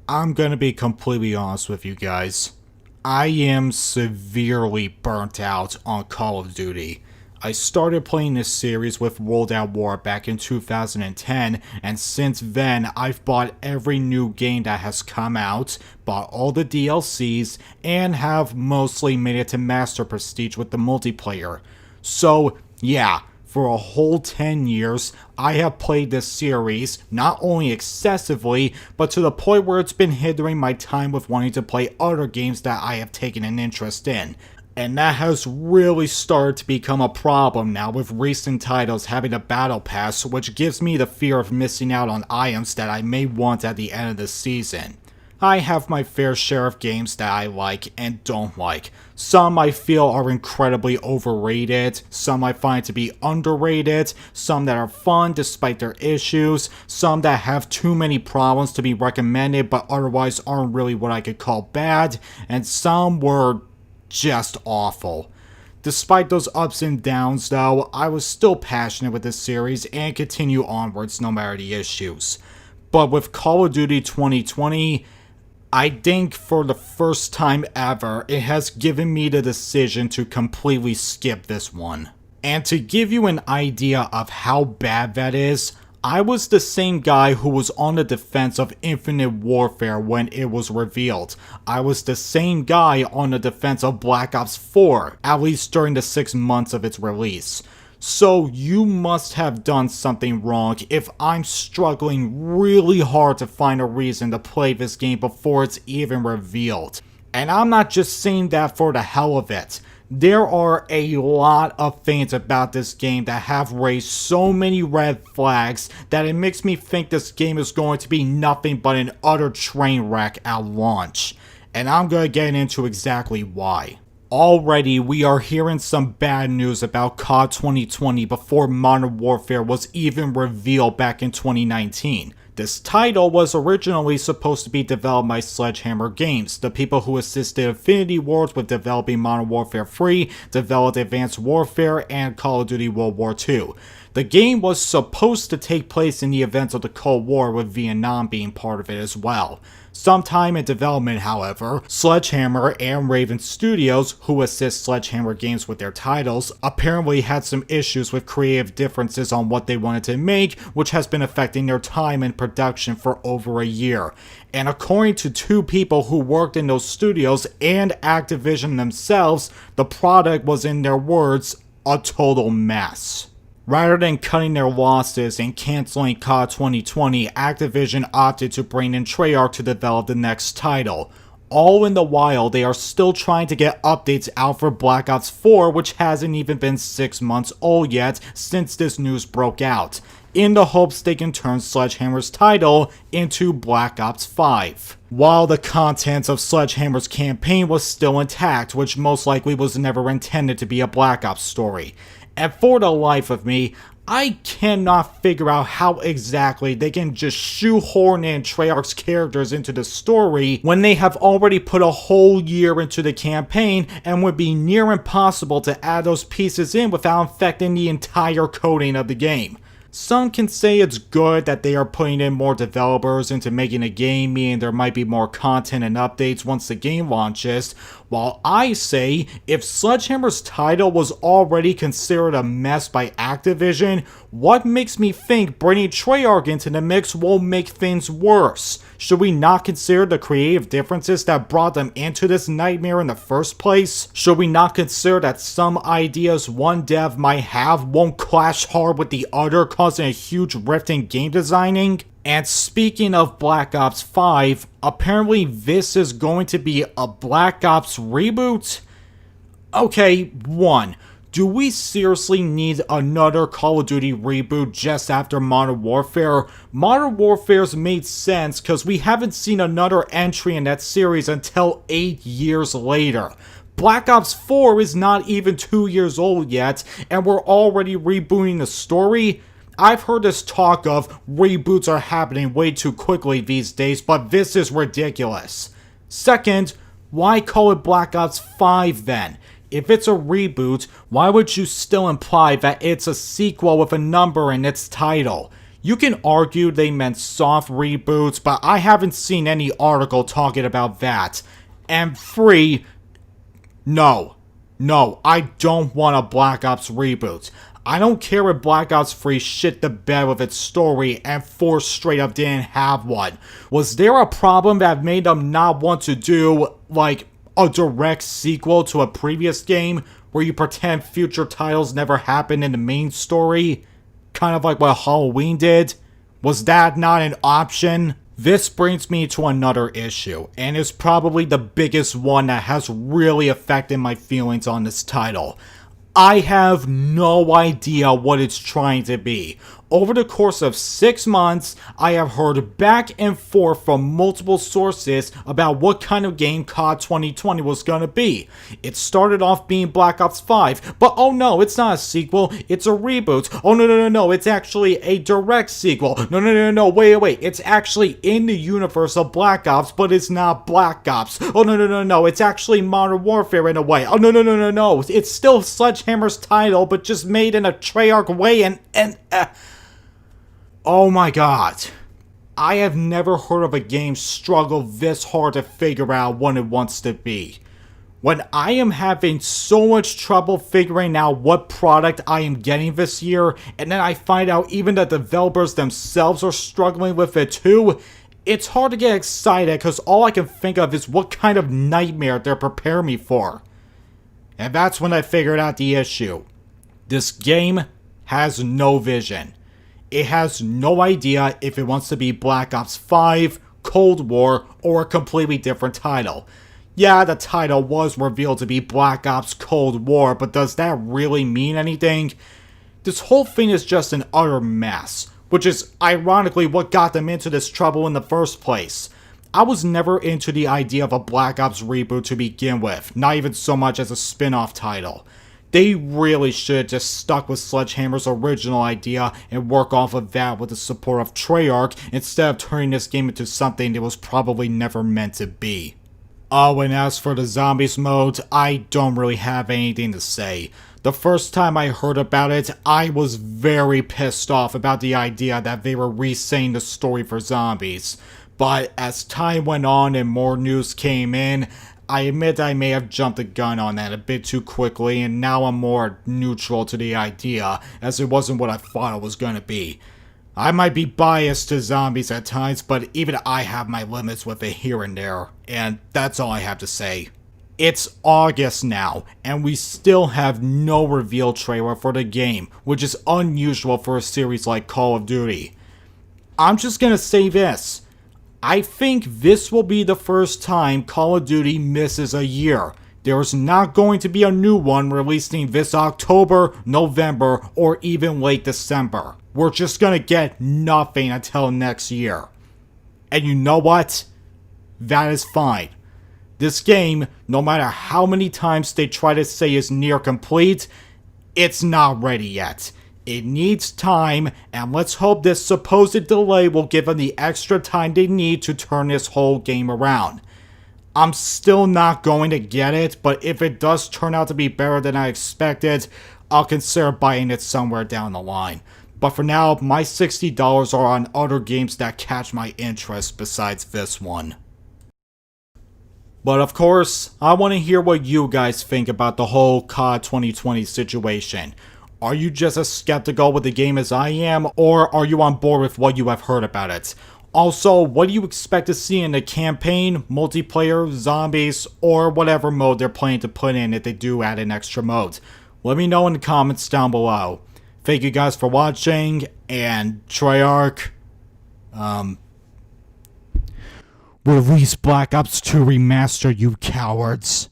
I'm gonna be completely honest with you guys. I am severely burnt out on Call of Duty. I started playing this series with World at War back in 2010, and since then I've bought every new game that has come out, bought all the DLCs, and have mostly made it to Master Prestige with the multiplayer. So, yeah, for a whole 10 years, I have played this series, not only excessively, but to the point where it's been hindering my time with wanting to play other games that I have taken an interest in. And that has really started to become a problem now with recent titles having a battle pass, which gives me the fear of missing out on items that I may want at the end of the season. I have my fair share of games that I like and don't like. Some I feel are incredibly overrated, some I find to be underrated, some that are fun despite their issues, some that have too many problems to be recommended but otherwise aren't really what I could call bad, and some were just awful. Despite those ups and downs though, I was still passionate with this series and continue onwards no matter the issues. But with Call of Duty 2020, I think for the first time ever, it has given me the decision to completely skip this one. And to give you an idea of how bad that is, I was the same guy who was on the defense of Infinite Warfare when it was revealed. I was the same guy on the defense of Black Ops 4, at least during the 6 months of its release. So you must have done something wrong if I'm struggling really hard to find a reason to play this game before it's even revealed. And I'm not just saying that for the hell of it. There are a lot of things about this game that have raised so many red flags that it makes me think this game is going to be nothing but an utter train wreck at launch. And I'm going to get into exactly why. Already, we are hearing some bad news about COD 2020 before Modern Warfare was even revealed back in 2019. This title was originally supposed to be developed by Sledgehammer Games, the people who assisted Infinity Ward with developing Modern Warfare 3, developed Advanced Warfare, and Call of Duty World War II. The game was supposed to take place in the events of the Cold War, with Vietnam being part of it as well. Sometime in development, however, Sledgehammer and Raven Studios, who assist Sledgehammer Games with their titles, apparently had some issues with creative differences on what they wanted to make, which has been affecting their time in production for over a year. And according to two people who worked in those studios and Activision themselves, the product was, in their words, a total mess. Rather than cutting their losses and canceling COD 2020, Activision opted to bring in Treyarch to develop the next title. All in the while, they are still trying to get updates out for Black Ops 4, which hasn't even been 6 months old yet since this news broke out, in the hopes they can turn Sledgehammer's title into Black Ops 5. While the content of Sledgehammer's campaign was still intact, which most likely was never intended to be a Black Ops story. And for the life of me, I cannot figure out how exactly they can just shoehorn in Treyarch's characters into the story when they have already put a whole year into the campaign and would be near impossible to add those pieces in without infecting the entire coding of the game. Some can say it's good that they are putting in more developers into making a game, meaning there might be more content and updates once the game launches, while I say if Sledgehammer's title was already considered a mess by Activision, what makes me think bringing Treyarch into the mix will make things worse? Should we not consider the creative differences that brought them into this nightmare in the first place? Should we not consider that some ideas one dev might have won't clash hard with the other, causing a huge rift in game designing? And speaking of Black Ops 5, apparently this is going to be a Black Ops reboot? Okay, 1. Do we seriously need another Call of Duty reboot just after Modern Warfare? Modern Warfare's made sense because we haven't seen another entry in that series until 8 years later. Black Ops 4 is not even 2 years old yet, and we're already rebooting the story? I've heard this talk of reboots are happening way too quickly these days, but this is ridiculous. Second, why call it Black Ops 5 then? If it's a reboot, why would you still imply that it's a sequel with a number in its title? You can argue they meant soft reboots, but I haven't seen any article talking about that. And 3, no, I don't want a Black Ops reboot. I don't care if Black Ops 3 shit the bed with its story and 4 straight up didn't have one. Was there a problem that made them not want to do, like, a direct sequel to a previous game where you pretend future titles never happened in the main story? Kind of like what Halloween did? Was that not an option? This brings me to another issue, and is probably the biggest one that has really affected my feelings on this title. I have no idea what it's trying to be. Over the course of 6 months, I have heard back and forth from multiple sources about what kind of game COD 2020 was gonna be. It started off being Black Ops 5, but oh no, it's not a sequel, it's a reboot. Oh no, it's actually a direct sequel. No, wait, it's actually in the universe of Black Ops, but it's not Black Ops. Oh no, it's actually Modern Warfare in a way. Oh no, it's still Sledgehammer's title, but just made in a Treyarch way, oh my god. I have never heard of a game struggle this hard to figure out what it wants to be. When I am having so much trouble figuring out what product I am getting this year, and then I find out even the developers themselves are struggling with it too, it's hard to get excited because all I can think of is what kind of nightmare they're preparing me for. And that's when I figured out the issue. This game has no vision. It has no idea if it wants to be Black Ops 5, Cold War, or a completely different title. Yeah, the title was revealed to be Black Ops Cold War, but does that really mean anything? This whole thing is just an utter mess, which is ironically what got them into this trouble in the first place. I was never into the idea of a Black Ops reboot to begin with, not even so much as a spin-off title. They really should have just stuck with Sledgehammer's original idea and work off of that with the support of Treyarch instead of turning this game into something it was probably never meant to be. Oh, and as for the zombies mode, I don't really have anything to say. The first time I heard about it, I was very pissed off about the idea that they were re-saying the story for zombies. But as time went on and more news came in, I admit I may have jumped the gun on that a bit too quickly, and now I'm more neutral to the idea, as it wasn't what I thought it was gonna be. I might be biased to zombies at times, but even I have my limits with it here and there, and that's all I have to say. It's August now, and we still have no reveal trailer for the game, which is unusual for a series like Call of Duty. I'm just gonna say this. I think this will be the first time Call of Duty misses a year. There is not going to be a new one releasing this October, November, or even late December. We're just gonna get nothing until next year. And you know what? That is fine. This game, no matter how many times they try to say is near complete, it's not ready yet. It needs time, and let's hope this supposed delay will give them the extra time they need to turn this whole game around. I'm still not going to get it, but if it does turn out to be better than I expected, I'll consider buying it somewhere down the line. But for now, my $60 are on other games that catch my interest besides this one. But of course, I want to hear what you guys think about the whole COD 2020 situation. Are you just as skeptical with the game as I am, or are you on board with what you have heard about it? Also, what do you expect to see in the campaign, multiplayer, zombies, or whatever mode they're planning to put in if they do add an extra mode? Let me know in the comments down below. Thank you guys for watching, and Treyarch, release Black Ops 2 Remastered, you cowards.